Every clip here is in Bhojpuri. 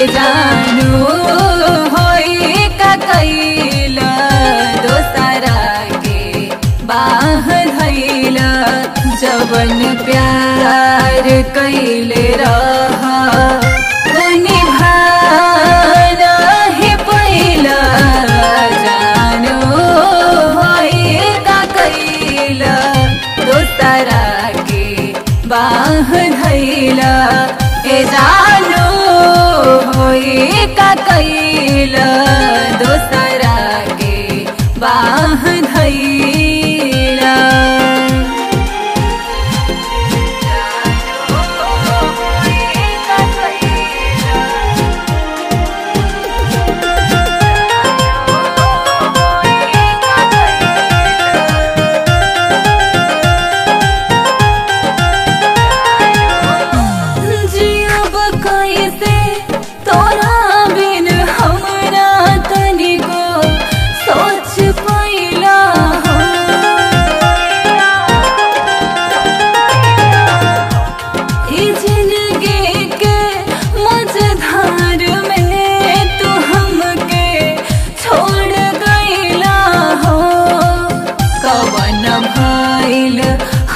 जानू होई का कैला दोसरा के बाह धैला जवन प्यार कैले रहा निभाना ही पैला जानू होई का कैला दोसरा के बाह धैला जानू होई का कैला दोसरा के बाह धैला।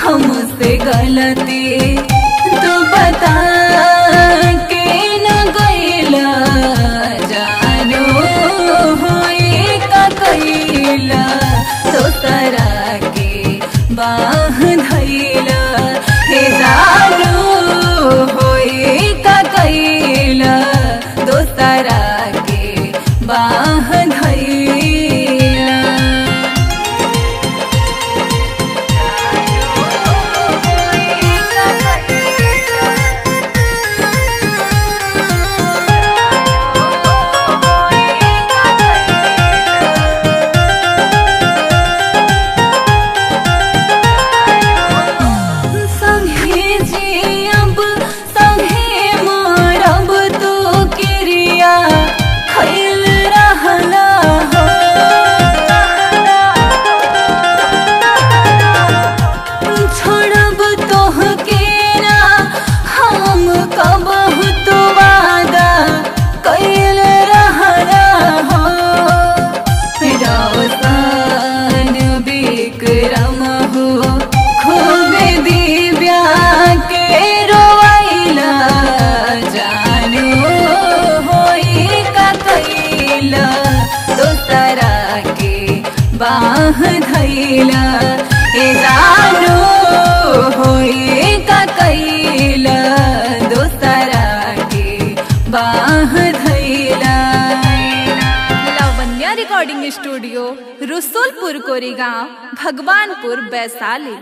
हमसे गलती तू बता के न गैला जानू होई का कैला दोसरा के बाह धैला जानू होई का कैला दोसरा के बाह धैला। बाह धैला जानू होई का कैला दोसरा के बाह धैला। Lavanya recording studio Rasulpur Koregaon Bhagwanpur Vaishali.